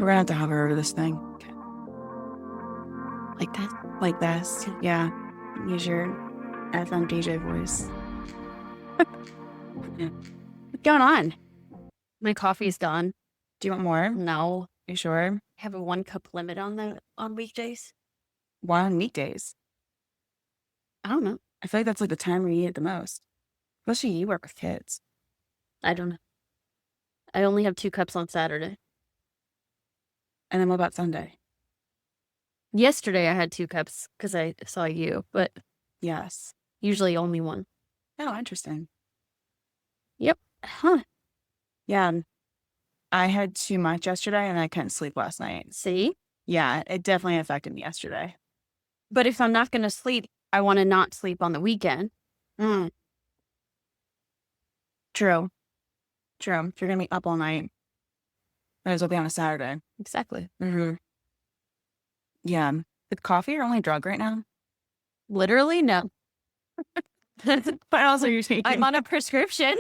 We're gonna have to hover over this thing. Okay. Like that? Like this. Yeah. Use your FM DJ voice. What's going on? My coffee's done. Do you want more? No. You sure? I have a 1-cup limit on weekdays. Why on weekdays? I don't know. I feel like that's like the time we eat it the most. Especially you work with kids. I don't know. I only have 2 cups on Saturday. And then what about Sunday? Yesterday I had 2 cups because I saw you, but Yes. usually only 1. Oh, interesting. Yep. Huh. Yeah. I had too much yesterday and I couldn't sleep last night. See? Yeah, it definitely affected me yesterday. But if I'm not going to sleep, I want to not sleep on the weekend. True. If you're going to be up all night, might as well be on a Saturday. Exactly. Mm-hmm. Yeah. Is coffee your only drug right now? Literally, no. What else are you taking? I'm on a prescription.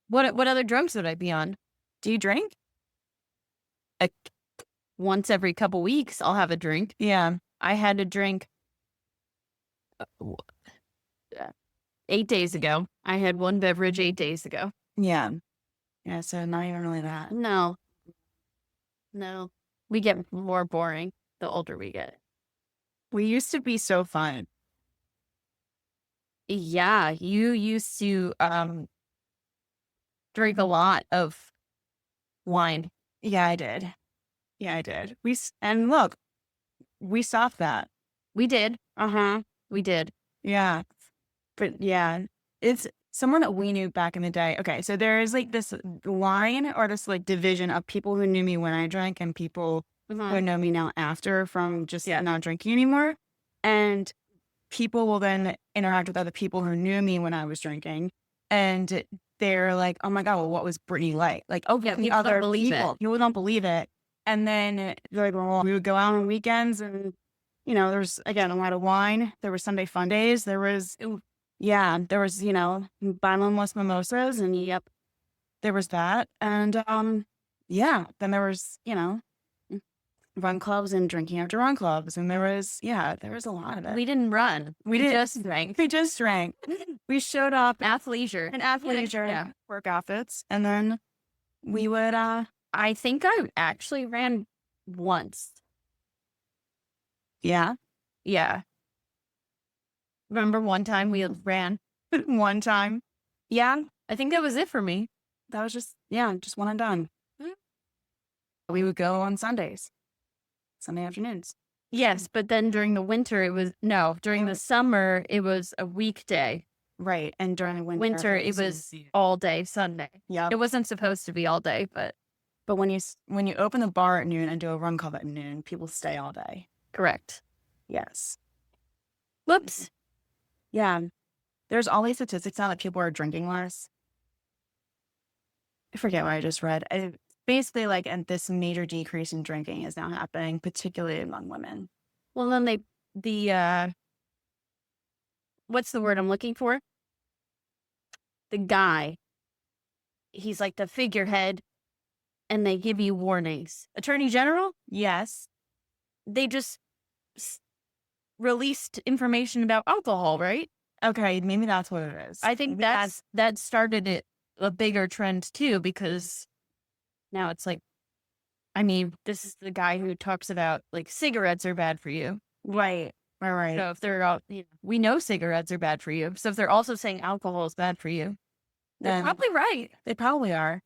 What other drugs would I be on? Do you drink? Once every couple weeks, I'll have a drink. Yeah. I had a drink 8 days ago. I had 1 beverage 8 days ago. Yeah. Yeah, so not even really that. No. We get more boring the older we get. We used to be so fun. Yeah, you used to drink a lot of wine. Yeah, I did. And look, we stopped that. We did. We did. Yeah. But yeah, it's someone that we knew back in the day. Okay, so there is like this line or this like division of people who knew me when I drank and people who know me now after from just not drinking anymore. And people will then interact with other people who knew me when I was drinking. And they're like, oh my God, well, what was Brittany like? Like, oh, yeah, people don't believe it. People don't believe it. And then they're like, well, we would go out on weekends and, there's, again, a lot of wine. There was Sunday fun days. There was, bottomless mimosas and there was that. And, then there was, run clubs and drinking after run clubs. And there was a lot of it. We didn't run. We just drank. We just drank. We showed up athleisure. in athleisure work outfits. And then we would, I think I actually ran once. Yeah. Remember one time we ran? One time. Yeah. I think that was it for me. That was just one and done. We would go on Sundays. Sunday afternoons. Yes, but then during the winter, during the summer, it was a weekday. Right. And during the winter, it was all day Sunday. Yeah. It wasn't supposed to be all day, but when you open the bar at noon and do a run club at noon, people stay all day. Correct. Yes. Whoops. Yeah. There's all these statistics now that people are drinking less. I forget what I just read. Basically, like, and this major decrease in drinking is now happening, particularly among women. Well, then what's the word I'm looking for? The guy, he's like the figurehead, and they give you warnings. Attorney General? Yes. They just released information about alcohol, right? Okay, maybe that's what it is. I think that started it a bigger trend too, because now it's like, this is the guy who talks about like cigarettes are bad for you. Right. So if they're out, we know cigarettes are bad for you. So if they're also saying alcohol is bad for you, they're probably right. They probably are.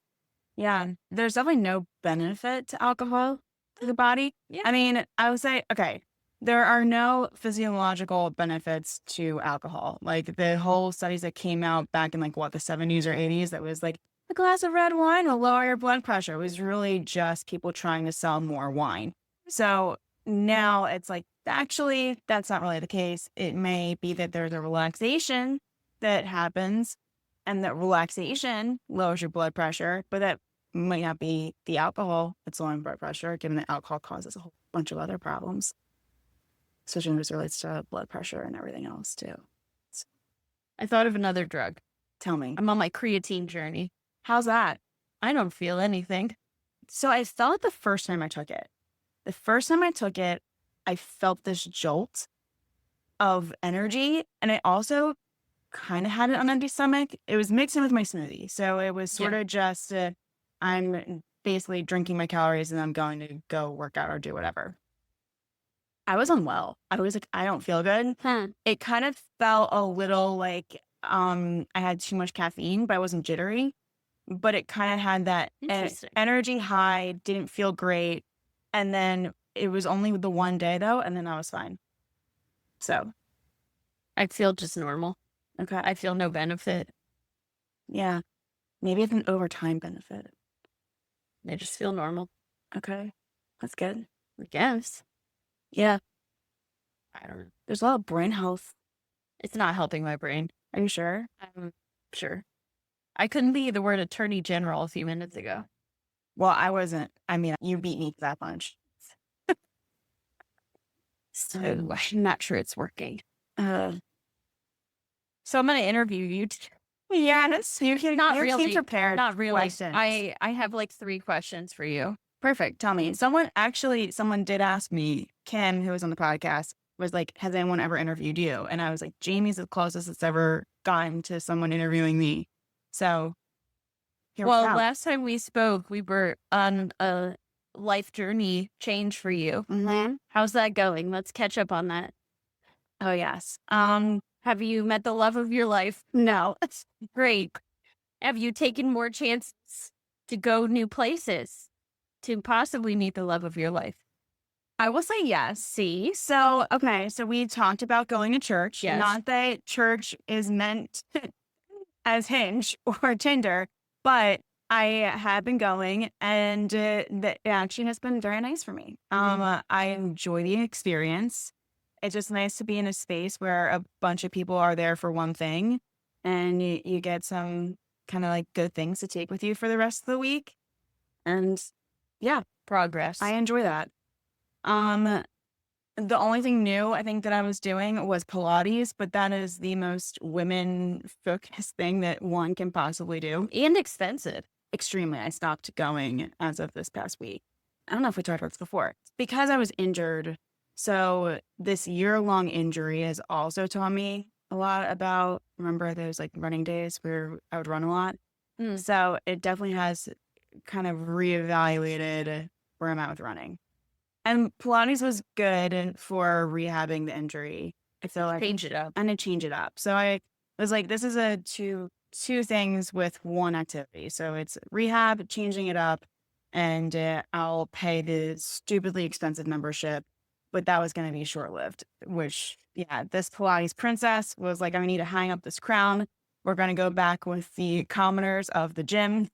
Yeah. There's definitely no benefit to alcohol to the body. Yeah. I would say, okay, there are no physiological benefits to alcohol. Like the whole studies that came out back in the 70s or 80s, that was like, a glass of red wine will lower your blood pressure. It was really just people trying to sell more wine. So now it's like, actually, that's not really the case. It may be that there's a relaxation that happens and that relaxation lowers your blood pressure, but that might not be the alcohol that's lowering blood pressure, given that alcohol causes a whole bunch of other problems, especially when it relates to blood pressure and everything else too. I thought of another drug. Tell me. I'm on my creatine journey. How's that? I don't feel anything. So I felt it the first time I took it. The first time I took it, I felt this jolt of energy. And I also kind of had it on an empty stomach. It was mixed in with my smoothie. So it was sort of just, I'm basically drinking my calories and I'm going to go work out or do whatever. I was unwell. I was like, I don't feel good. It kind of felt a little like I had too much caffeine, but I wasn't jittery. But it kind of had that Interesting. energy high, didn't feel great. And then it was only the one day though, and then I was fine. So, I feel just normal. okay. I feel no benefit. Yeah. Maybe it's an overtime benefit. I just feel normal. Okay. That's good. I guess. Yeah. I don't know. There's a lot of brain health. It's not helping my brain. Are you sure? I'm sure. I couldn't be the word attorney general a few minutes ago. Well, I wasn't. I mean, you beat me to that punch. So I'm not sure it's working. Uh, So I'm going to interview you. yes, you came prepared. Not really. Questions. I have like 3 questions for you. Perfect. Tell me. Someone did ask me, Kim, who was on the podcast, was like, has anyone ever interviewed you? And I was like, Jamie's the closest it's ever gotten to someone interviewing me. So here we Well, go. last time we spoke, we were on a life journey change for you. Mm-hmm. How's that going? Let's catch up on that. Oh, yes. Have you met the love of your life? No. Great. Have you taken more chances to go new places to possibly meet the love of your life? I will say yes. See, so, okay. So we talked about going to church. Yes. Not that church is meant as Hinge or Tinder, but I have been going and that actually has been very nice for me. I enjoy the experience. It's just nice to be in a space where a bunch of people are there for one thing and you get some kind of like good things to take with you for the rest of the week. And yeah, Progress. I enjoy that. The only thing new I think that I was doing was Pilates, but that is the most women focused thing that one can possibly do. And expensive. Extremely. I stopped going as of this past week. I don't know if we talked about this before. Because I was injured. So this year-long injury has also taught me a lot about, remember those like running days where I would run a lot? So it definitely has kind of reevaluated where I'm at with running. And Pilates was good for rehabbing the injury. I feel like Change it up. and to change it up. So I was like, this is a two things with one activity. So it's rehab, changing it up, and I'll pay the stupidly expensive membership. But that was going to be short-lived, which, yeah, this Pilates princess was like, I need to hang up this crown. We're going to go back with the commoners of the gym.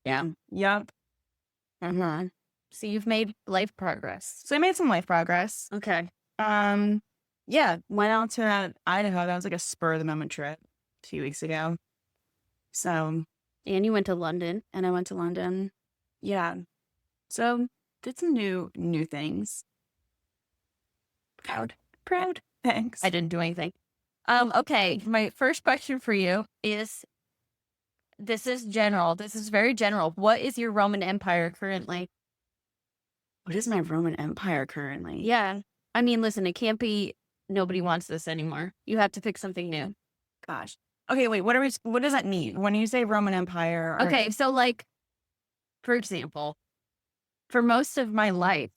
Yeah. Yep. So you've made life progress. So I made some life progress. Okay. Yeah, went out to Idaho. That was like a spur of the moment trip a few weeks ago. So, And you went to London. and I went to London. Yeah. So did some new things. Proud. Thanks. I didn't do anything. Okay. My first question for you is, this is general. This is very general. What is your Roman Empire currently? What is my Roman Empire currently? Yeah. I mean, listen, it can't be nobody wants this anymore. You have to pick something new. Gosh. Okay, wait, what does that mean? When you say Roman Empire? Okay, so like, for example, for most of my life,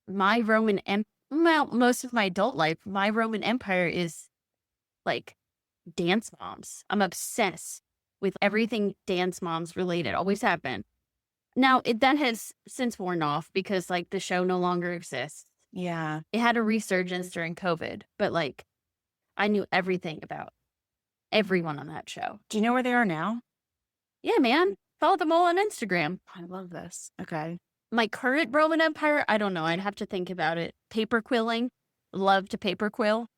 most of my adult life, my Roman Empire is like dance moms. I'm obsessed with everything dance moms related. Always have been. Now, that has since worn off because like the show no longer exists. Yeah. It had a resurgence during COVID, but like I knew everything about everyone on that show. Do you know where they are now? Yeah, man. Follow them all on Instagram. I love this. Okay. My current Roman Empire, I don't know. I'd have to think about it. Paper quilling. Love to paper quill.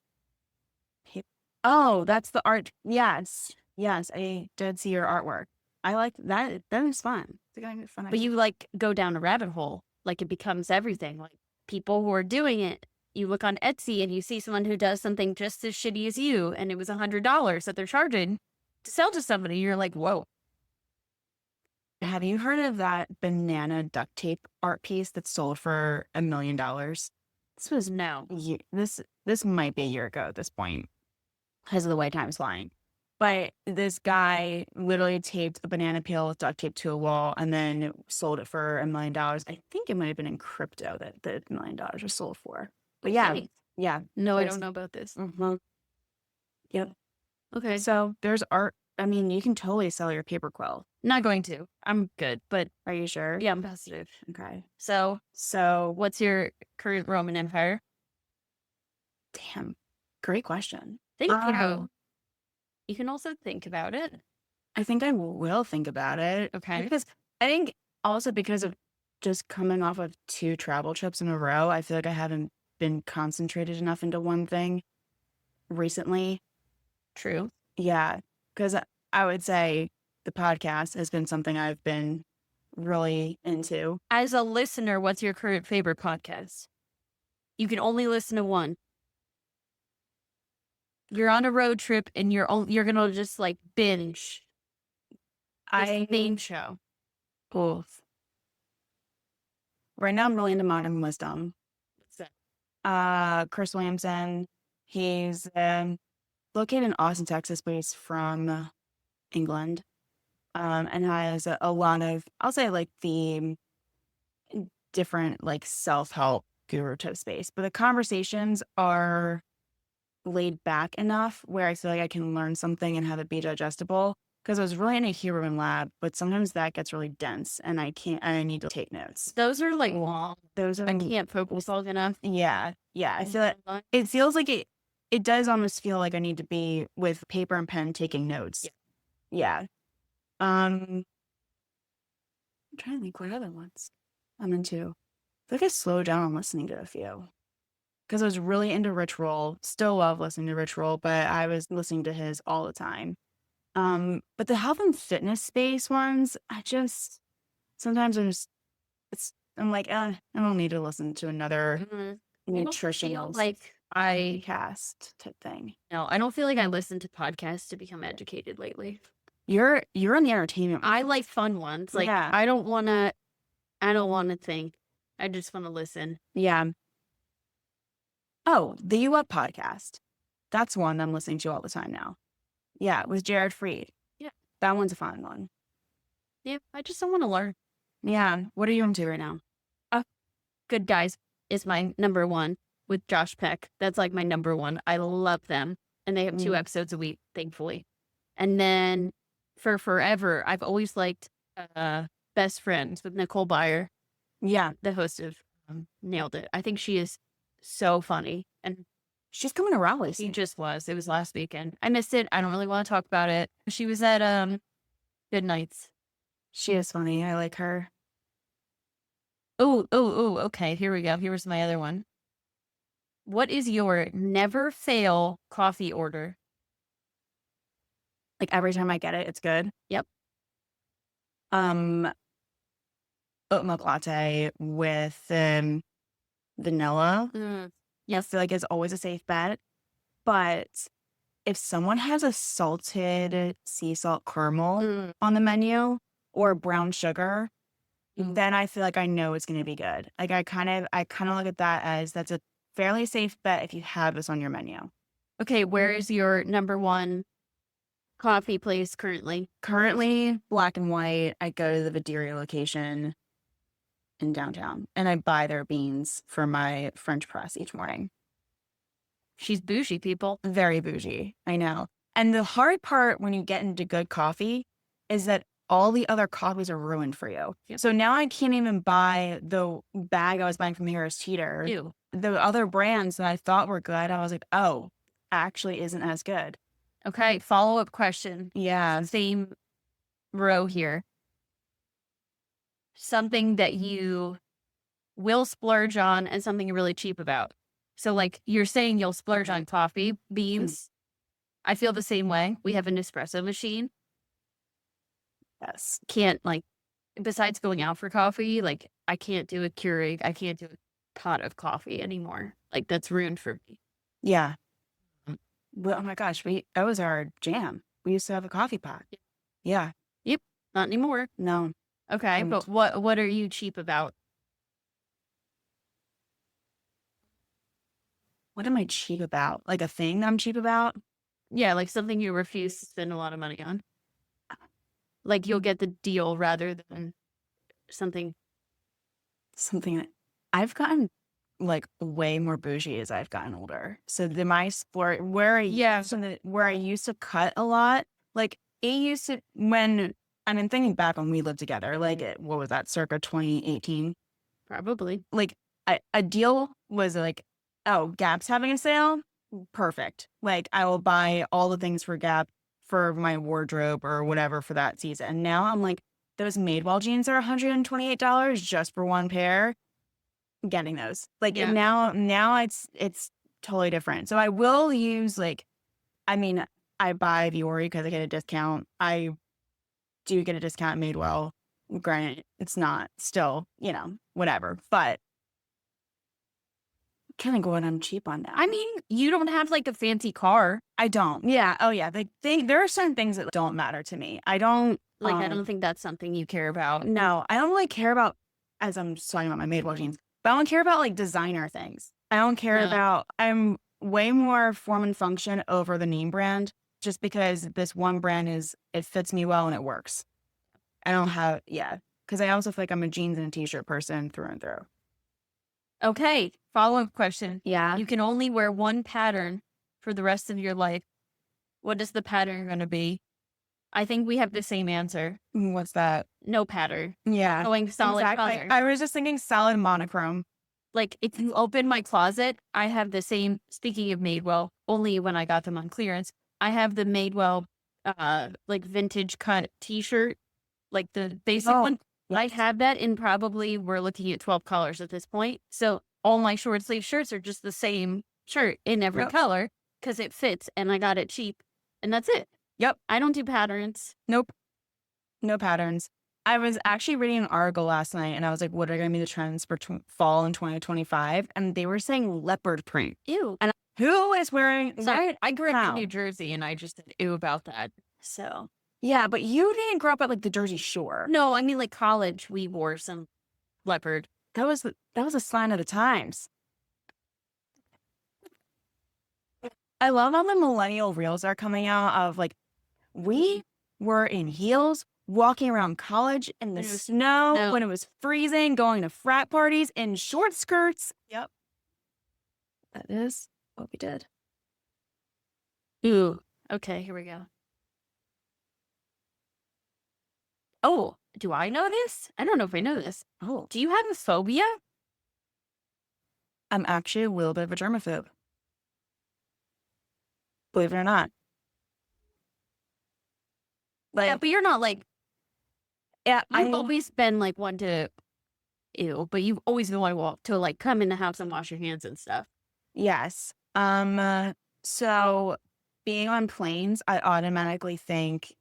Oh, that's the art. Yes. Yes, I did see your artwork. I like that. That is fun. It's a fun. But you like go down a rabbit hole. Like it becomes everything. Like people who are doing it. You look on Etsy and you see someone who does something just as shitty as you, and it was $100 that they're charging to sell to somebody. You're like, whoa. Have you heard of that banana duct tape art piece that's sold for $1 million? This was No. this might be a year ago at this point because of the way time's flying. But this guy literally taped a banana peel with duct tape to a wall and then sold it for $1 million. I think it might have been in crypto that the $1 million was sold for. But yeah, Okay. yeah. No, I there's- don't know about this. Mhm. Yep. Okay. So there's art. I mean, you can totally sell your paper quill. Not going to. I'm good, but Are you sure? yeah, I'm positive. Okay. So, So, what's your current Roman Empire? damn, great question. Thank Um, you. You can also think about it. I think I will think about it. Okay. Because I think also because of just coming off of 2 travel trips in a row, I feel like I haven't been concentrated enough into one thing recently. True. Yeah. Because I would say the podcast has been something I've been really into. As a listener, what's your current favorite podcast? You can only listen to one. You're on a road trip and you're gonna just like binge this main show. Both. Right now, I'm really into Modern Wisdom. What's that? Chris Williamson. He's located in Austin, Texas, but he's from England. And has a lot of, I'll say, like the different like self-help guru type space. But the conversations are laid back enough where I feel like I can learn something and have it be digestible. Because I was really into Human Lab, but sometimes that gets really dense and I need to take notes. Those are like long. Those are I can't focus long enough. yeah. I feel it feels like it does almost feel like I need to be with paper and pen taking notes. Yeah. I'm trying to think what other ones I'm into. I think I slowed down on listening to a few. Because I was really into Rich Roll. Still love listening to Rich Roll, but I was listening to his all the time. But the health and fitness space ones, sometimes I'm like, I don't need to listen to another nutritional like I cast type thing. no, I don't feel like I listen to podcasts to become educated lately. You're in the entertainment. I like fun ones. Like Yeah. I don't wanna think. I just wanna listen. Yeah. Oh, the You Up podcast. That's one I'm listening to all the time now. Yeah, with Jared Freed. Yeah. That one's a fun one. Yeah, I just don't want to learn. Yeah. What are you into right now? Good Guys is my number one with Josh Peck. That's like my number one. I love them. And they have 2 episodes a week, thankfully. And then for forever, I've always liked Best Friends with Nicole Byer, Yeah. the host of Nailed It. I think she is so funny. And She's coming to Raleigh. she just was. It was last weekend. I missed it. I don't really want to talk about it. She was at Good Nights. She is funny. I like her. Oh, okay. Here we go. Here's my other one. What is your never fail coffee order? Like every time I get it, it's good. Yep. Oat milk latte with vanilla. I feel like it's always a safe bet. But if someone has a salted sea salt caramel on the menu or brown sugar, then I feel like I know it's going to be good. Like I kind of look at that as that's a fairly safe bet if you have this on your menu. Okay, where is your number one coffee place currently? Currently, Black and White. I go to the Vidaria location in downtown, and I buy their beans for my French press each morning. She's bougie, people. Very bougie, I know. And the hard part when you get into good coffee is that all the other coffees are ruined for you. Yep. So now I can't even buy the bag I was buying from Harris Teeter. Ew. The other brands that I thought were good, I was like, oh, actually isn't as good. Okay, follow-up question. Yeah. Same row here. Something that you will splurge on and something you're really cheap about. So like you're saying you'll splurge on coffee beans. I feel the same way. We have an espresso machine. Yes. Can't like, besides going out for coffee, like I can't do a Keurig. I can't do a pot of coffee anymore. Like that's ruined for me. Yeah. Well, oh my gosh, that was our jam. We used to have a coffee pot. Yeah. Not anymore. No. Okay, And but what are you cheap about? what am I cheap about? Like a thing that I'm cheap about? Yeah, like something you refuse to spend a lot of money on. Like you'll get the deal rather than something. Something that I've gotten like way more bougie as I've gotten older. So my sport Yeah, where I used to cut a lot, like it used to when I mean thinking back when we lived together, like what was that, circa 2018? probably. Like a deal was like, oh, Gap's having a sale. Perfect. Like I will buy all the things for Gap for my wardrobe or whatever for that season. And now I'm like, those Madewell jeans are $128 just for one pair. I'm getting those. Like Yeah. now it's totally different. So I will use like, I mean, I buy Viore because I get a discount. I do get a discount at Madewell. Granted, it's not still, whatever. But kind of going on cheap on that. I mean, you don't have like a fancy car. I don't. Yeah. Oh, yeah. There are certain things that don't matter to me. I don't. Like, I don't think that's something you care about. No, I don't really care about, as I'm just talking about my Madewell jeans, but I don't care about like designer things. I don't care No. about, I'm way more form and function over the name brand just because this one brand it fits me well and it works. I don't have, yeah. Because I also feel like I'm a jeans and a t-shirt person through and through. Okay, follow-up question. Yeah. You can only wear one pattern for the rest of your life. What is the pattern going to be? I think we have the same answer. What's that? No pattern. Yeah. Going solid color. I was just thinking solid monochrome. Like, if you open my closet, I have the same, speaking of Madewell, only when I got them on clearance, I have the Madewell, like, vintage cut t-shirt, like the basic one. I have that in probably, we're looking at 12 colors at this point. So all my short sleeve shirts are just the same shirt in every color because it fits and I got it cheap. And that's it. Yep. I don't do patterns. Nope. No patterns. I was actually reading an article last night and I was like, what are going to be the trends for fall in 2025? And they were saying leopard print. Ew. And who is wearing Sorry, I grew up How? in New Jersey and I just said ew about that. So, yeah, but you didn't grow up at like the Jersey Shore. No, I mean like college, we wore some leopard. That was a sign of the times. I love how the millennial reels are coming out of like, we were in heels walking around college in the snow when it was freezing, going to frat parties in short skirts. Yep. That is what we did. Ooh. Okay, here we go. Oh, do I know this? I don't know if I know this. Oh, Do you have a phobia? I'm actually a little bit of a germaphobe. Believe it or not. Like, Yeah, but you're not like, yeah, I've always been like one to, ew, but you've always been one to like come in the house and wash your hands and stuff. yes. So being on planes, I automatically think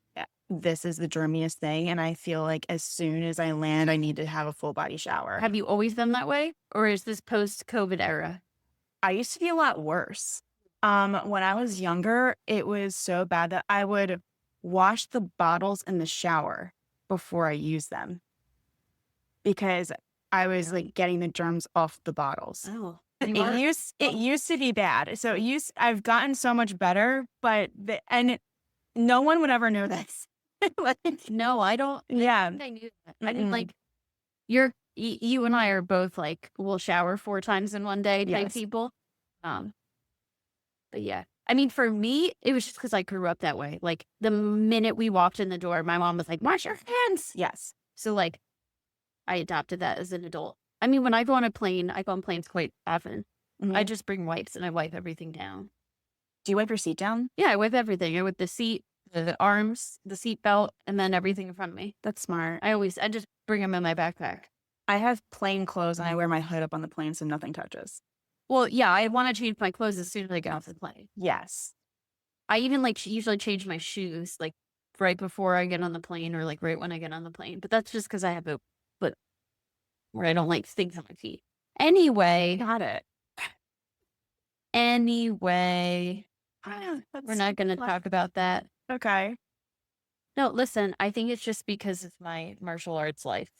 this is the germiest thing. And I feel like as soon as I land, I need to have a full body shower. Have you always been that way? Or is this post-COVID era? I used to be a lot worse. When I was younger, it was so bad that I would wash the bottles in the shower before I used them because I was like getting the germs off the bottles. Oh. It used to be bad. So I've gotten so much better, but no one would ever know this. Like, no, I don't. Yeah. I think I knew that. I didn't like, you and I are both like, we'll shower 4 times in one day type Yes. people. But yeah, I mean, for me, it was just because I grew up that way. Like the minute we walked in the door, my mom was like, wash your hands. Yes. So like, I adopted that as an adult. I mean, when I go on a plane, I go on planes quite often. Mhm. I just bring wipes and I wipe everything down. Do you wipe your seat down? Yeah, I wipe everything. I wipe the seat, the arms, the seat belt, and then everything in front of me. That's smart. I just bring them in my backpack. I have plain clothes and I wear my hood up on the plane so nothing touches. Well, yeah, I want to change my clothes as soon as I get off the plane. Yes. I even like usually change my shoes like right before I get on the plane or like right when I get on the plane. But that's just because I have a foot where I don't like things on my feet. Anyway, Got it. we're not going to talk about that. Okay. No, listen, I think it's just because of my martial arts life.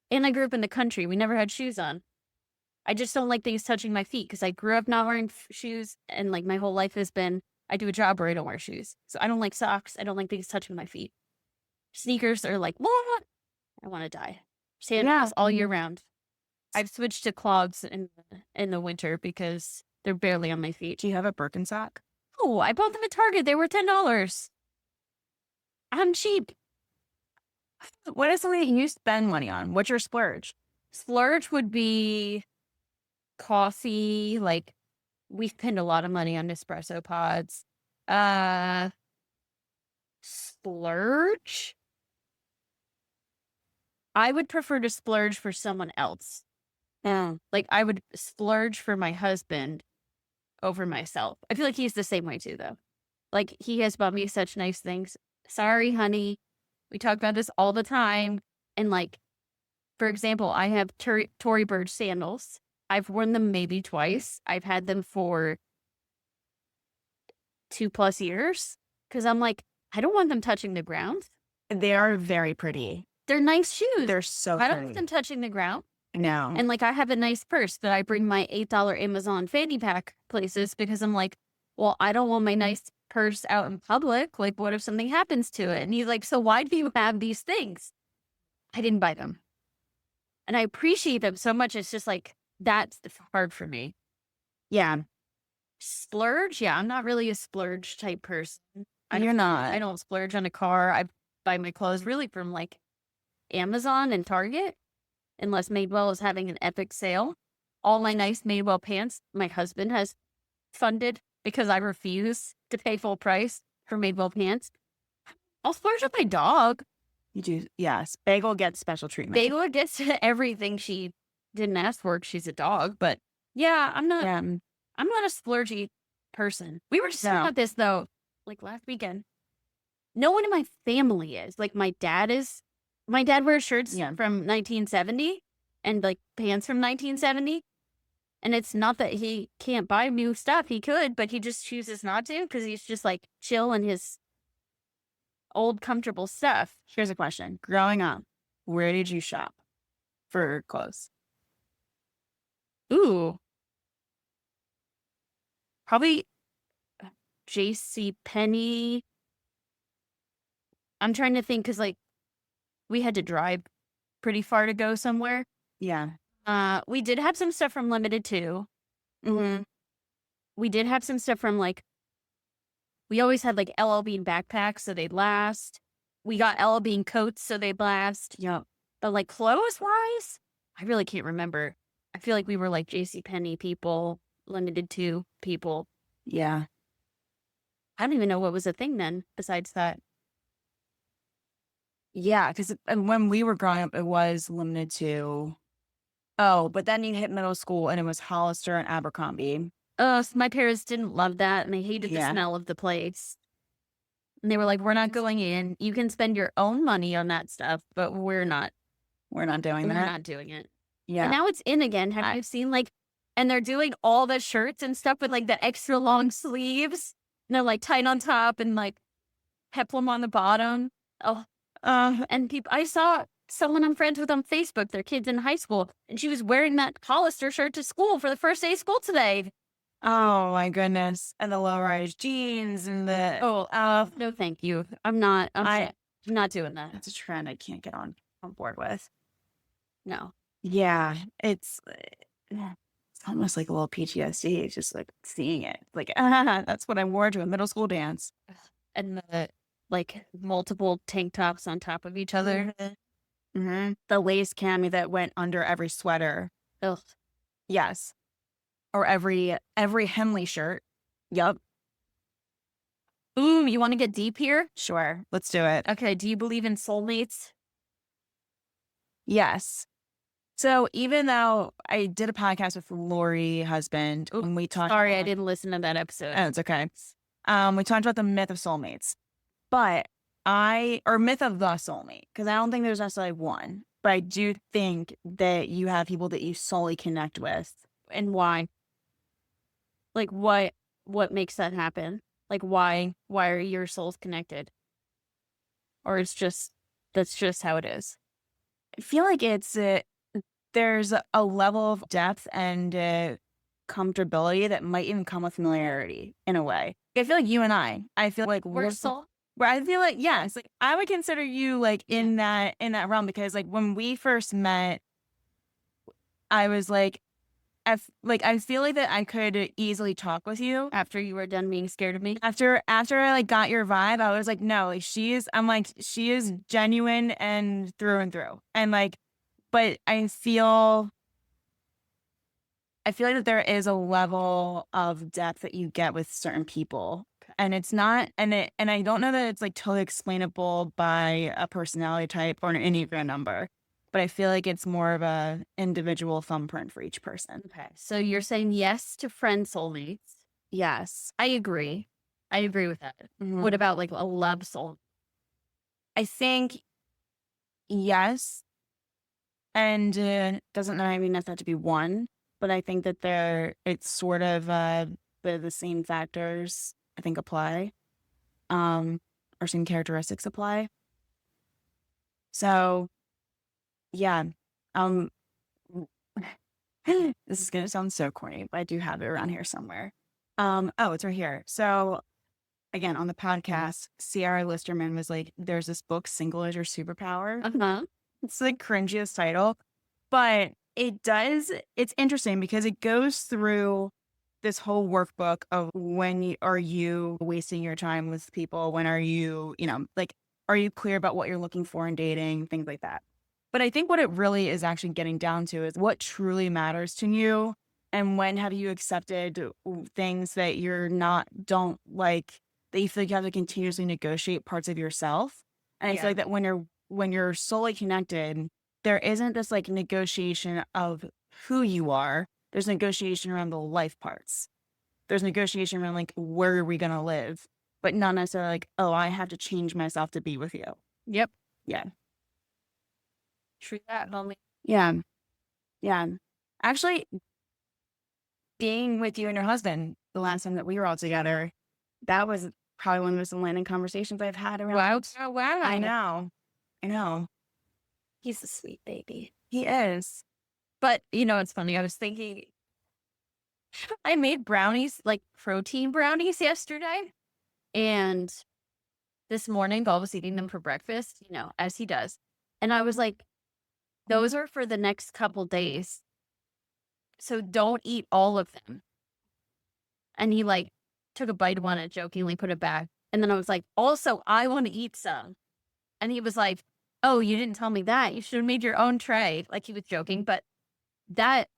And I grew up in the country. We never had shoes on. I just don't like things touching my feet because I grew up not wearing shoes, and like my whole life has been I do a job where I don't wear shoes. So I don't like socks. I don't like things touching my feet. Sneakers are like, what? I want to die. Sandals all year round. I've switched to clogs in the winter because they're barely on my feet. Do you have a Birkenstock? Oh, I bought them at Target. They were $10. I'm cheap. What is something you spend money on? What's your splurge? Splurge would be coffee. Like, we spend a lot of money on espresso pods. Splurge? I would prefer to splurge for someone else. Like, I would splurge for my husband over myself. I feel like he's the same way too, though. Like, he has bought me such nice things. Sorry, honey. We talk about this all the time. And like, for example, I have Tory Burch sandals. I've worn them maybe twice. I've had them for 2+ years because I'm like, I don't want them touching the ground. They are very pretty. They're nice shoes. They're so I don't pretty. want them touching the ground. No. And like, I have a nice purse that I bring my $8 Amazon fanny pack places because I'm like, well, I don't want my nice purse out in public. Like, what if something happens to it? And he's like, so why do you have these things? I didn't buy them. And I appreciate them so much. It's just like, that's hard for me. Yeah. Splurge? Yeah, I'm not really a splurge type person. You're not. I don't splurge on a car. I buy my clothes really from like Amazon and Target, unless Madewell is having an epic sale. All my nice Madewell pants, my husband has funded because I refuse to pay full price for Madewell pants. I'll splurge on my dog. You do. Yes. Bagel gets special treatment. Bagel gets everything she didn't ask for 'cause she's a dog. But yeah, I'm not a splurgy person. We were just talking about this though, like last weekend. No one in my family is. Like, my dad is. My dad wears shirts from 1970 and like pants from 1970. And it's not that he can't buy new stuff. He could, but he just chooses not to because he's just like chill in his old comfortable stuff. Here's a question. Growing up, where did you shop for clothes? Ooh. Probably J.C. Penney. I'm trying to think because like we had to drive pretty far to go somewhere. Yeah. We did have some stuff from Limited too. Mm-hmm. We did have some stuff from like, we always had like LL Bean backpacks so they'd last. We got LL Bean coats so they'd last. Yep. But like clothes wise, I really can't remember. I feel like we were like JCPenney people, Limited to people. Yeah. I don't even know what was a thing then besides that. Yeah, because when we were growing up, it was limited to. Oh, but then you hit middle school and it was Hollister and Abercrombie. So my parents didn't love that and they hated the smell of the place. And they were like, we're not going in. You can spend your own money on that stuff, but we're not. We're not doing that. We're not doing it. Yeah. And now it's in again. Have you seen like, and they're doing all the shirts and stuff with like the extra long sleeves. And they're like tight on top and like peplum on the bottom. Oh, and people, I saw someone I'm friends with on Facebook, their kids in high school, and she was wearing that Hollister shirt to school for the first day of school today. Oh my goodness. And the low-rise jeans and the no thank you. I'm not doing that. That's a trend I can't get on board with. No. Yeah, it's almost like a little PTSD. It's just like seeing it. Like, that's what I wore to a middle school dance. And the like multiple tank tops on top of each other. Mm-hmm. The lace cami that went under every sweater. Ugh. Yes. Or every Henley shirt. Yup. Ooh, you want to get deep here? Sure. Let's do it. Okay. Do you believe in soulmates? Yes. So even though I did a podcast with Lori husband, and we talked. Sorry, I didn't listen to that episode. Oh, it's okay. We talked about the myth of soulmates, or myth of the soulmate, because I don't think there's necessarily one, but I do think that you have people that you solely connect with. And why? Like what makes that happen? Like why are your souls connected? or that's just how it is? I feel like there's a level of depth and comfortability that might even come with familiarity in a way. I feel like you and I feel like We're soul. where I feel like, yes, like I would consider you like in that realm because like when we first met, I was like, I feel like that I could easily talk with you. After you were done being scared of me? After I like got your vibe, I was like, no, like I'm like, she is genuine and through. And like, but I feel like that there is a level of depth that you get with certain people. And it's not, and I don't know that it's like totally explainable by a personality type or an Enneagram number, but I feel like it's more of a individual thumbprint for each person. Okay. So you're saying yes to friend soulmates. Yes. I agree. I agree with that. Mhm. What about like a love soul? I think yes. And doesn't know, I mean, that's not to be one, but I think that it's sort of the same factors I think apply, or same characteristics apply. So yeah, um, this is gonna sound so corny, but I do have it around here somewhere. Oh, it's right here. So again, on the podcast, Ciara Listerman was like, "There's this book, Single is Your Superpower." Uh-huh. It's the cringiest title, but it's interesting because it goes through this whole workbook of are you wasting your time with people? When are you, like, are you clear about what you're looking for in dating? Things like that. But I think what it really is actually getting down to is what truly matters to you. And when have you accepted things that don't like, that you feel like you have to continuously negotiate parts of yourself. And I feel like that when you're solely connected, there isn't this like negotiation of who you are. There's negotiation around the life parts. There's negotiation around like, where are we going to live? But not necessarily like, oh, I have to change myself to be with you. Yep. Yeah. True that, homie. Yeah. Yeah. Actually, being with you and your husband the last time that we were all together, that was probably one of the most enlightening conversations I've had around. Wow. Oh, wow. I know. He's a sweet baby. He is. But it's funny. I was thinking I made brownies, like protein brownies yesterday. And this morning, Bob was eating them for breakfast, as he does. And I was like, those are for the next couple days. So don't eat all of them. And he like took a bite of one and jokingly put it back. And then I was like, also, I want to eat some. And he was like, oh, you didn't tell me that. You should have made your own tray. Like he was joking. But that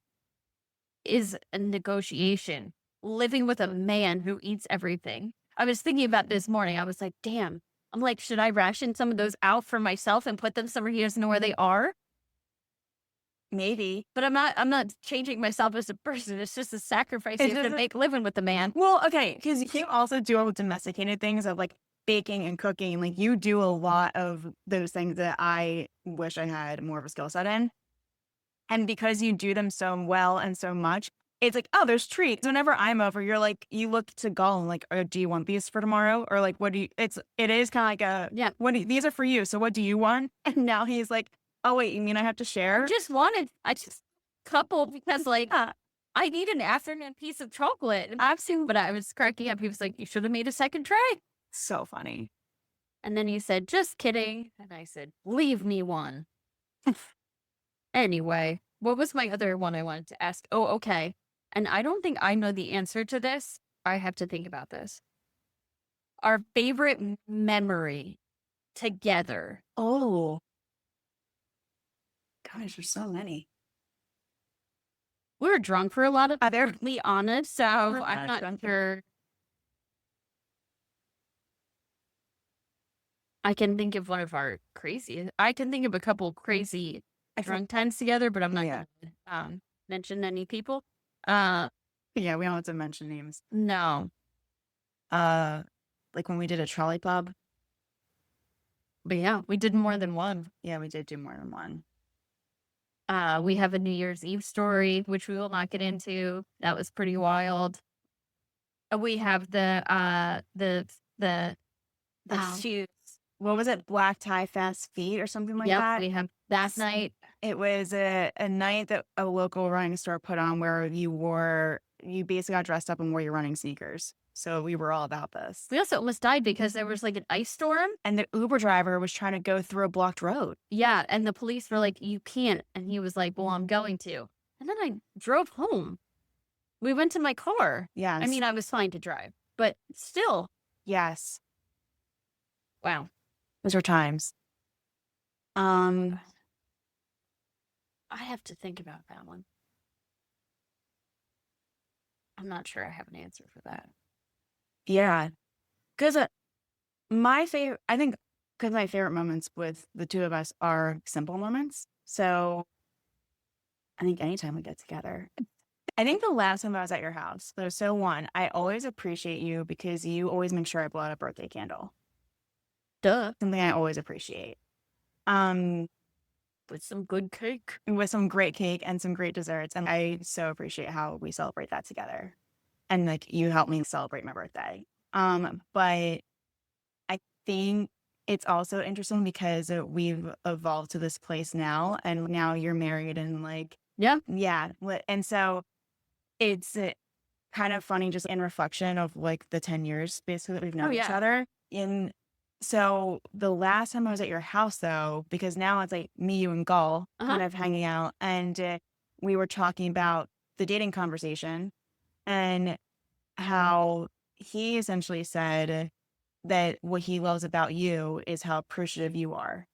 is a negotiation. Living with a man who eats everything. I was thinking about this morning. I was like, damn. I'm like, should I ration some of those out for myself and put them somewhere he doesn't know where they are? Maybe. But I'm not changing myself as a person. It's just a sacrifice you have to make living with the man. Well, okay, because you also do all the domesticated things of like baking and cooking. Like you do a lot of those things that I wish I had more of a skill set in. And because you do them so well and so much, it's like, oh, there's treats. Whenever I'm over, you're like, you look to Gollum, like, oh, do you want these for tomorrow? Or like, what do you, it is kind of like these are for you. So what do you want? And now he's like, oh, wait, you mean I have to share? I just couple because like, I need an afternoon piece of chocolate. Absolutely. But I was cracking up. He was like, you should have made a second tray. So funny. And then he said, just kidding. And I said, leave me one. Anyway, what was my other one I wanted to ask? Oh, okay. And I don't think I know the answer to this. I have to think about this. Our favorite memory together. Oh. Gosh, there's so many. We were drunk for a lot of it, to be honest, so I'm not sure. I can think of one of our I can think of a couple crazy drunk times together, but I'm not going to mention any people. Yeah, we don't have to mention names. No. Like when we did a trolley pub. But yeah, we did more than one. Yeah, we did do more than one. We have a New Year's Eve story, which we will not get into. That was pretty wild. We have the shoes. what was it? Black tie fast feet or something like Yep, that. we have that night. It was a night that a local running store put on where you basically got dressed up and wore your running sneakers. So we were all about this. We also almost died because there was like an ice storm. And the Uber driver was trying to go through a blocked road. Yeah, and the police were like, "You can't," and he was like, "Well, I'm going to." And then I drove home. We went to my car. Yes. I mean, I was fine to drive, but still, yes. wow. Those were times. I have to think about that one. I'm not sure I have an answer for that. Yeah. Because my favorite moments with the two of us are simple moments. So I think anytime we get together, I think the last time I was at your house, I always appreciate you because you always make sure I blow out a birthday candle. Duh. Something I always appreciate. Um, With some good cake. with some great cake and some great desserts. And I so appreciate how we celebrate that together. And like you helped me celebrate my birthday. But I think it's also interesting because we've evolved to this place now, and now you're married and like, Yeah. and so it's kind of funny just in reflection of like the 10 years basically that we've known each yeah. other. And so the last time I was at your house though, because now it's like me, you, and Gull kind of hanging out, and we were talking about the dating conversation and how he essentially said that what he loves about you is how appreciative you are.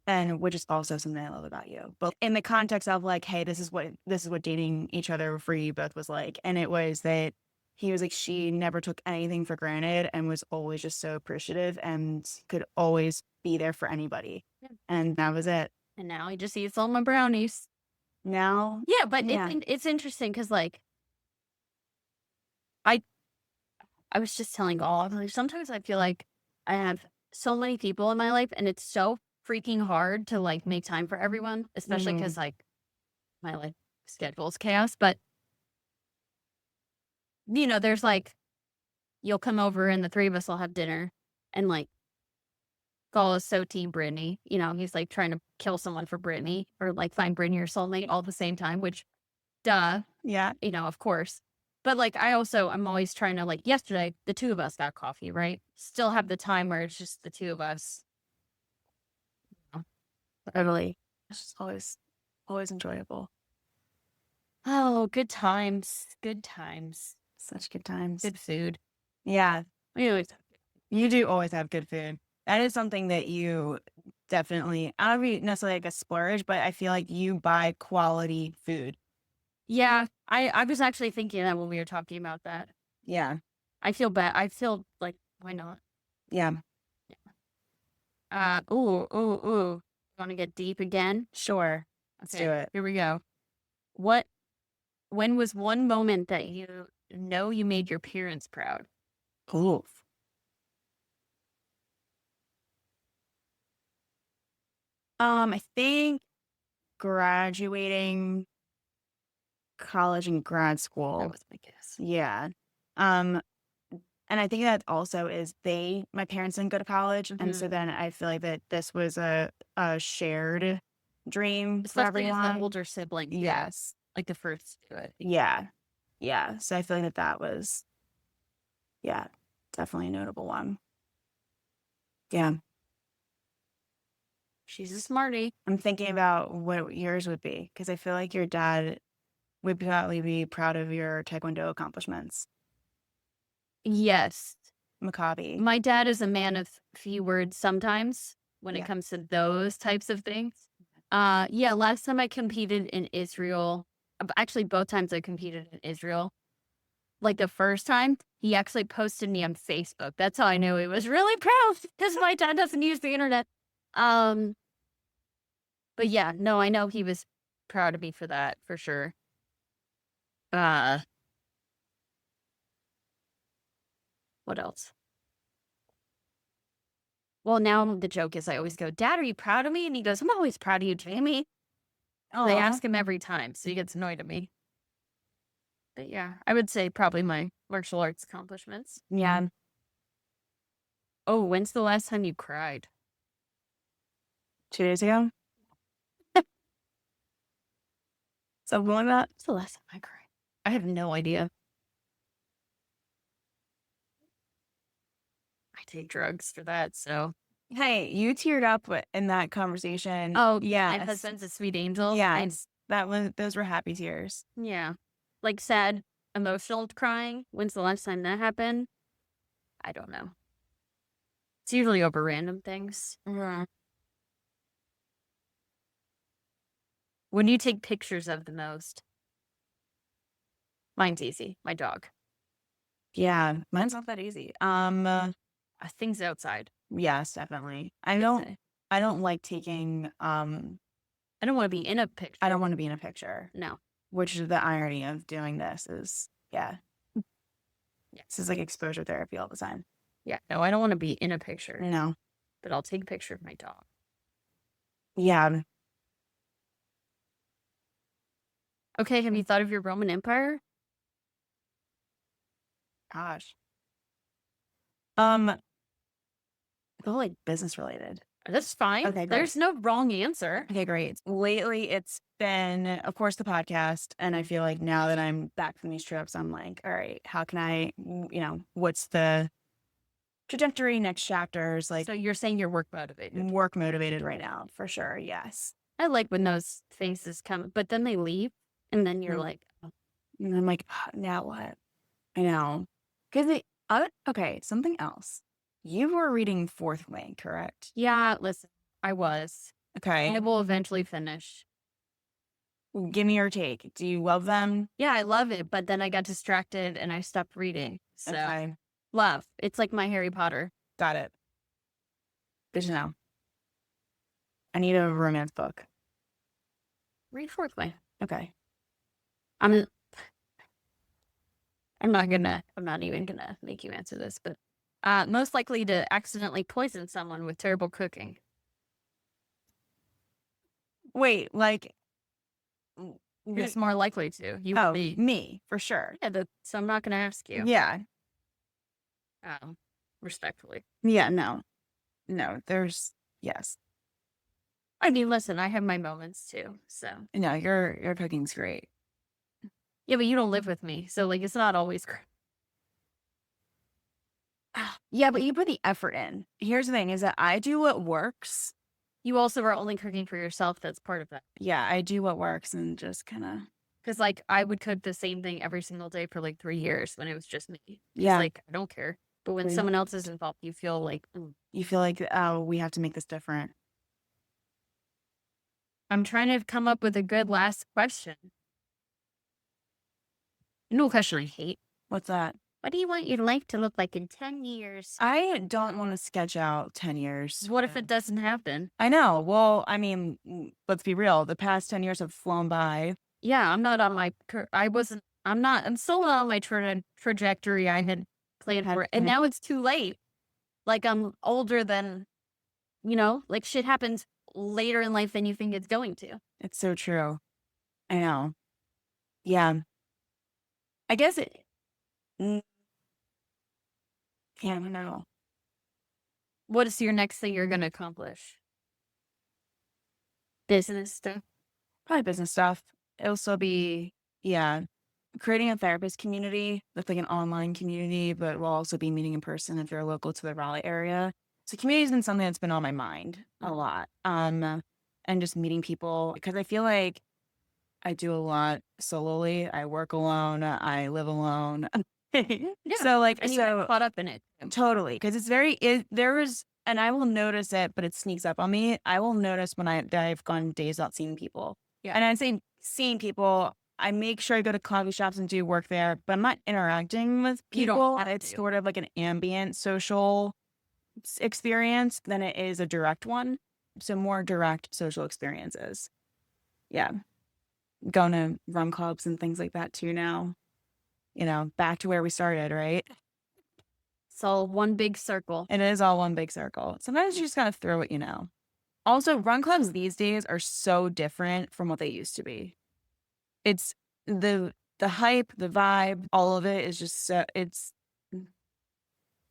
And which is also something I love about you. But in the context of like, hey, this is what dating each other for you both was like. And it was that he was like, she never took anything for granted and was always just so appreciative and could always be there for anybody. Yeah. And that was it. And now he just eats all my brownies. Now, Yeah, but Yeah. it's interesting because like I was just telling all like, sometimes I feel like I have so many people in my life and it's so freaking hard to like make time for everyone, especially Mhm. because like my life schedule is chaos. But you know, there's like you'll come over and the three of us will have dinner and like Gaul is so team Brittany. You know, he's like trying to kill someone for Brittany or like find Brittany or soulmate all at the same time, which duh, yeah. you know, of course. But like I'm always trying to like yesterday, the two of us got coffee, right? Still have the time where it's just the two of us. Totally. It's just always enjoyable. Oh, good times. Good times. Such good times. Good food. Yeah. Anyways, You do always have good food. That is something that you definitely, I don't be necessarily like a splurge, but I feel like you buy quality food. yeah, I was actually thinking that when we were talking about that. Yeah. I feel bad. I feel like, why not? Yeah. Ooh. Want to get deep again? Sure. Let's do it. Here we go. When was one moment that you know you made your parents proud? Ooh. I think graduating college and grad school. That was my guess. Yeah. And I think that also is my parents didn't go to college. And so then I feel like that this was a shared dream for Especially as everyone. the older sibling. Yes. Like the first to do it. Yeah. Yeah. So I feel like that was, yeah, definitely a notable one. Yeah. She's a smarty. I'm thinking about what yours would be because I feel like your dad would probably be proud of your Taekwondo accomplishments. Yes. Maccabi. My dad is a man of few words sometimes when it Yeah. comes to those types of things. Yeah, last time I competed in Israel, actually both times I competed in Israel, like the first time, he actually posted me on Facebook. That's how I knew he was really proud because my dad doesn't use the internet. But yeah, no, I know he was proud of me for that, for sure. What else? Well, now the joke is I always go, Dad, are you proud of me? And he goes, I'm always proud of you, Jamie. I ask him every time, so he gets annoyed at me. But yeah, I would say probably my martial arts accomplishments. Yeah. Oh, when's the last time you cried? 2 days ago? Something like that? What's the last time I cried? I have no idea. I take drugs for that, so. Hey, you teared up in that conversation. Oh, my Yes. husband's a sweet angel. Yes. Those were happy tears. Yeah. Like sad, emotional crying. When's the last time that happened? I don't know. It's usually over random things. Mhm. When do you take pictures of the most? Mine's easy. My dog. Yeah, mine's not that easy. Things outside. Yes, definitely. I'd say. I don't like taking I don't want to be in a picture. I don't want to be in a picture. No. Which is the irony of doing this is, yeah. This is like exposure therapy all the time. Yeah. No, I don't want to be in a picture. No. But I'll take a picture of my dog. Yeah. Okay, have you thought of your Roman Empire? Gosh. Go like business related. That's fine. Okay, great. There's no wrong answer. Okay, great. Lately, it's been, of course, the podcast. And I feel like now that I'm back from these trips, I'm like, all right, how can I, what's the trajectory, next chapters? Like, So you're saying you're work motivated. work motivated right now, for sure. Yes. I like when those faces come, but then they leave, and then you're Mm. like, oh, And I'm like, now what? I know. Because okay, something else. You were reading Fourth Wing, correct? yeah, listen, I was. Okay. I will eventually finish. Give me your take. Do you love them? Yeah, I love it, but then I got distracted and I stopped reading. So, Okay. love. It's like my Harry Potter. Got it. Good to know. I need a romance book. Read Fourth Way. Okay. I'm not even gonna make you answer this, but most likely to accidentally poison someone with terrible cooking. Wait, like, It's more likely to. You would be. me, for sure. Yeah, so I'm not gonna ask you. Yeah. Respectfully. Yeah, no. No, yes. I mean, listen, I have my moments too, so. No, your cooking's great. Yeah, but you don't live with me, so, like, it's not always great. Yeah, but you put the effort in. Here's the thing is that I do what works. You also are only cooking for yourself. That's part of that. Yeah, I do what works and just kind of. Because, like, I would cook the same thing every single day for, like, 3 years when it was just me. It's Yeah. like, I don't care. But when someone else is involved, you feel like, You feel like, oh, we have to make this different. I'm trying to come up with a good last question. You know a question I hate? What's that? What do you want your life to look like in 10 years? I don't want to sketch out 10 years. What if it doesn't happen? I know. Well, I mean, let's be real. The past 10 years have flown by. Yeah, I'm not on my, I'm still not on my trajectory I had planned for. And now it's too late. Like, I'm older than, like, shit happens later in life than you think it's going to. It's so true. I know. Yeah. I guess it. Yeah, I don't know. What is your next thing you're going to accomplish? Business stuff? Probably business stuff. It'll still be, creating a therapist community that's like an online community, but we'll also be meeting in person if you're local to the Raleigh area. So community has been something that's been on my mind a lot. And just meeting people because I feel like I do a lot solely. I work alone. I live alone. Yeah. So like, And you get caught up in it. totally. Because and I will notice it, but it sneaks up on me. I will notice when I've gone days without seeing people. Yeah. And I'm saying seeing people, I make sure I go to coffee shops and do work there, but I'm not interacting with people. You don't have It's to. sort of like an ambient social experience than it is a direct one. So more direct social experiences. Yeah. Going to rum clubs and things like that too now. Back to where we started, right? It's all one big circle. It is all one big circle. Sometimes you just gotta throw what you know. Also, run clubs these days are so different from what they used to be. It's the hype, the vibe, all of it is just so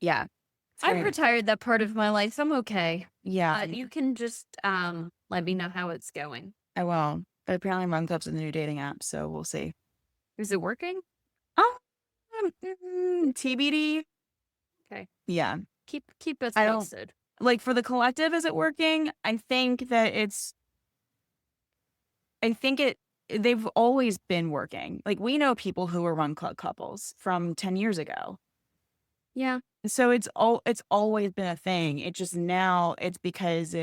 yeah. I've retired that part of my life. I'm okay. Yeah, You can just let me know how it's going. I will. But apparently Run Club's a new dating app, so we'll see. Is it working? Oh, TBD. Okay. Yeah. Keep us I don't- posted. Like for the collective, is it working? I think they've always been working. Like we know people who are Run Club couples from 10 years ago. Yeah. So it's always been a thing. It just now it's because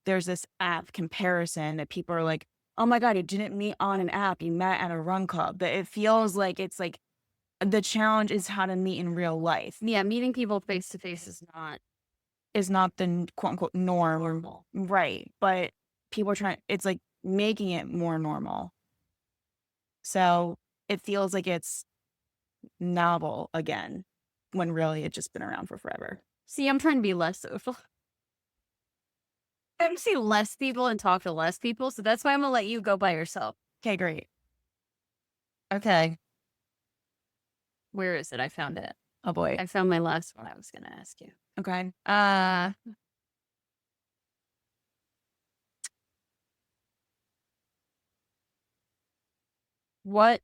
there's this app comparison that people are like, oh my God, you didn't meet on an app, you met at a Run Club. That it feels like it's like the challenge is how to meet in real life. Yeah, meeting people face to face Is not the quote unquote norm. normal. Right. But people are trying, it's like making it more normal. So it feels like it's novel again when really it's just been around for forever. See, I'm trying to be less social. I'm see less people and talk to less people, so that's why I'm gonna let you go by yourself. Okay, great. Okay. Where is it? I found it. Oh boy. I found my last one I was gonna ask you. Okay. What?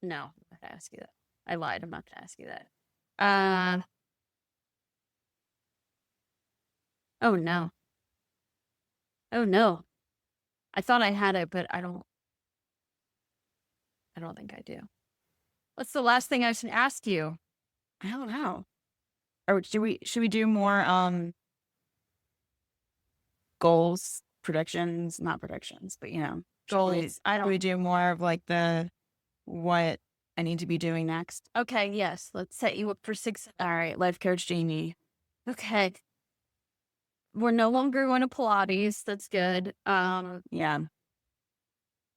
No, I'm not gonna ask you that. I lied. I'm not gonna ask you that. Oh no. Oh no. I thought I had it, but I don't think I do. What's the last thing I should ask you? I don't know. Or should we do more goals, predictions, not predictions, but Goals. Should we do more of like the what I need to be doing next? Okay, yes. Let's set you up for 6. All right, life coach Jamie. Okay. We're no longer going to Pilates. That's good. Yeah.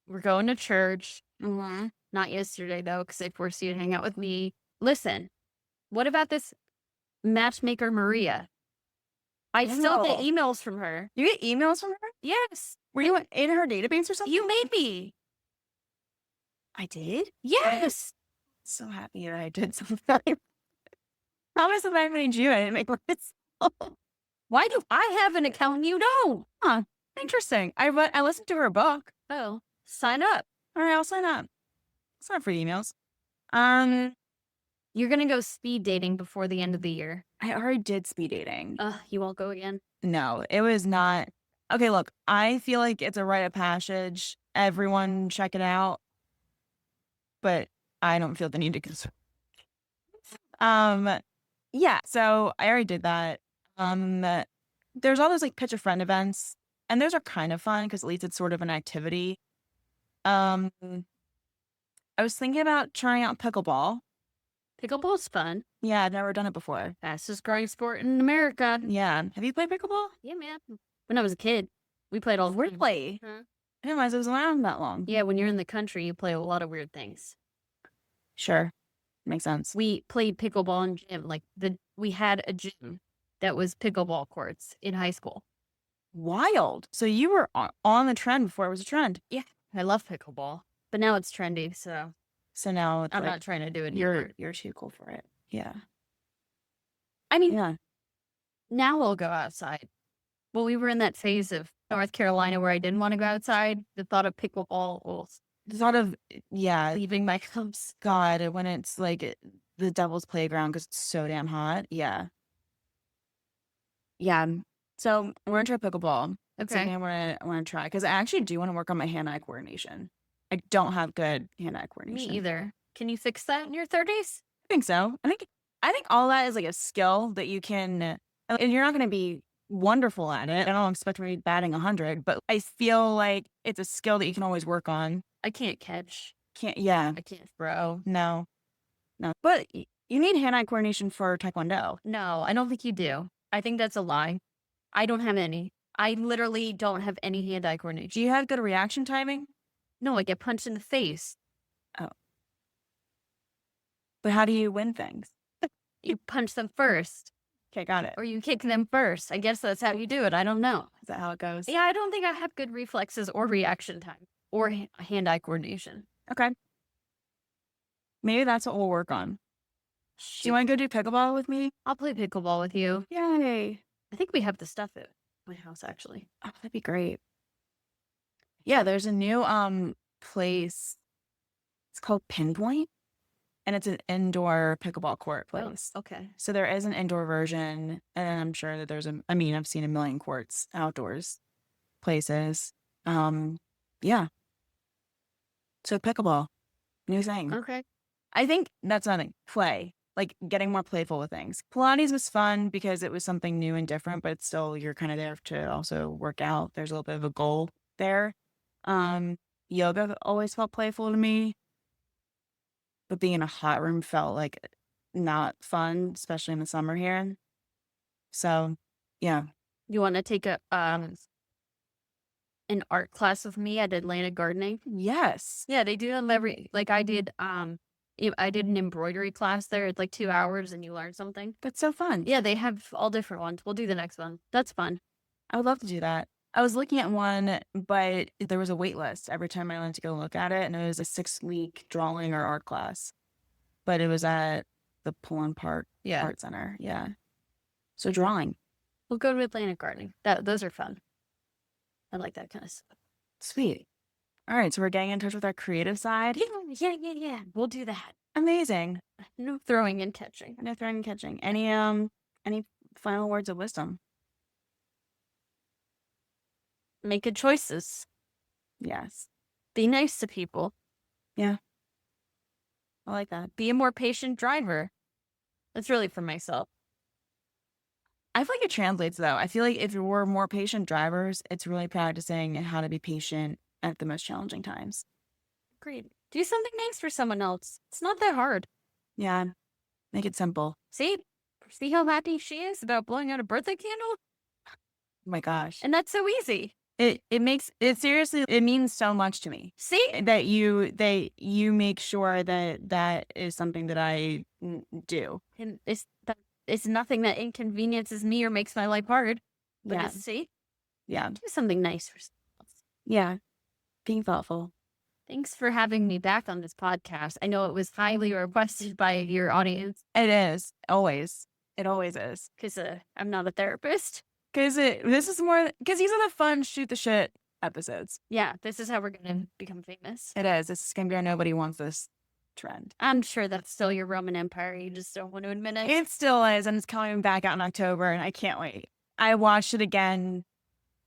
We're going to church. Mm-hmm. Not yesterday though, because they forced you to hang out with me. Listen, what about this matchmaker Maria? I still get emails from her. You get emails from her? Yes. Were you in her database or something? You made me. I did? Yes. So happy that I did something. Promise if I made you, I didn't make myself. Why do I have an account and you don't? Huh. Interesting. I listened to her book. Oh, sign up. All right, I'll sign up. Sign up for emails. You're gonna go speed dating before the end of the year. I already did speed dating. You won't go again? No, it was not. Okay, look, I feel like it's a rite of passage. Everyone check it out. But I don't feel the need to consume. Yeah, so I already did that. There's all those like pitch a friend events, and those are kind of fun because at least it's sort of an activity. I was thinking about trying out pickleball. Pickleball's fun. Yeah, I've never done it before. Fastest growing sport in America. Yeah. Have you played pickleball? Yeah, man. When I was a kid, we played all the time. Really? Huh? I didn't realize it was around that long. Yeah, when you're in the country, you play a lot of weird things. Sure. Makes sense. We played pickleball in gym. Like we had a gym that was pickleball courts in high school. Wild. So you were on the trend before it was a trend. Yeah, I love pickleball, but now it's trendy. So now it's I'm like, not trying to do it anymore. You're too cool for it. Yeah. I mean, Yeah. now I'll go outside. Well, we were in that phase of North Carolina where I didn't want to go outside. The thought of pickleball was Sort of, yeah. leaving my house. God, when it's like the devil's playground because it's so damn hot. Yeah. Yeah. So we're gonna try pickleball. It's Okay. something I want to try because I actually do want to work on my hand-eye coordination. I don't have good hand-eye Me coordination. either. Can you fix that in your 30s? I think so. I think all that is like a skill that you can, and you're not going to be wonderful at it. I don't expect to be batting 100, but I feel like it's a skill that you can always work on. I can't catch. Yeah, I can't throw. no. But you need hand-eye coordination for Taekwondo. No, I don't think you do. I think that's a lie. I don't have any. I literally don't have any hand-eye coordination. Do you have good reaction timing? No, I get punched in the face. But how do you win things? You punch them first, Okay, got it. or you kick them first. I guess that's how you do it. I don't know. Is that how it goes? Yeah, I don't think I have good reflexes or reaction time or hand-eye coordination. Okay. Maybe that's what we'll work on. Do you want to go do pickleball with me? I'll play pickleball with you. Yay. I think we have the stuff at my house, actually. Oh, that'd be great. Yeah, there's a new place. It's called Pinpoint, and it's an indoor pickleball court place. Oh, okay. So there is an indoor version, and I'm sure that I've seen a million courts outdoors places. Yeah. So pickleball, new thing. Okay. I think that's nothing. Play, like getting more playful with things. Pilates was fun because it was something new and different, but it's still, you're kind of there to also work out. There's a little bit of a goal there. Yoga always felt playful to me, but being in a hot room felt like not fun, especially in the summer here. So, yeah. You want to take an art class with me at Atlanta Gardening? Yes. Yeah, they do them I did an embroidery class there. It's like 2 hours and you learn something. That's so fun. Yeah, they have all different ones. We'll do the next one. That's fun. I would love to do that. I was looking at one, but there was a wait list every time I went to go look at it, and it was a 6-week drawing or art class. But it was at the Pullen Park Art Center. Yeah. So drawing. We'll go to Atlanta Gardening. Those are fun. I like that kind of stuff. Sweet. All right, so we're getting in touch with our creative side. Yeah. We'll do that. Amazing. No throwing and catching. No throwing and catching. Any final words of wisdom? Make good choices. Yes. Be nice to people. Yeah. I like that. Be a more patient driver. That's really for myself. I feel like it translates, though. I feel like if we're more patient drivers, it's really practicing how to be patient at the most challenging times. Agreed. Do something nice for someone else. It's not that hard. Yeah. Make it simple. See how happy she is about blowing out a birthday candle? Oh my gosh. And that's so easy. It makes it seriously, it means so much to me. See? That you make sure that is something that I do. And it's nothing that inconveniences me or makes my life hard. But Yeah. see? Yeah. Do something nice for someone else. Yeah. Being thoughtful. Thanks for having me back on this podcast. I know it was highly requested by your audience. It is. Always. It always is. Because I'm not a therapist. Because these are the fun shoot the shit episodes. Yeah, this is how we're going to become famous. It is. This is going to be our nobody wants this trend. I'm sure that's still your Roman Empire. You just don't want to admit it. It still is. And it's coming back out in October. And I can't wait. I watched it again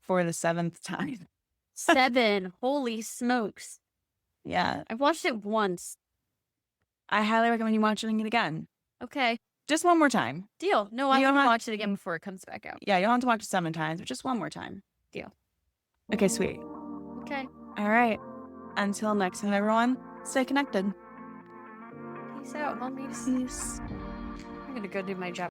for the 7th time. 7. Holy smokes. Yeah. I've watched it once. I highly recommend you watching it again. Okay. Just one more time. Deal. No, I want to watch it again before it comes back out. Yeah, you don't have to watch it 7 times, but just one more time. Deal. Okay, sweet. Okay. All right. Until next time, everyone, stay connected. Peace out, homies. Peace. I'm going to go do my job.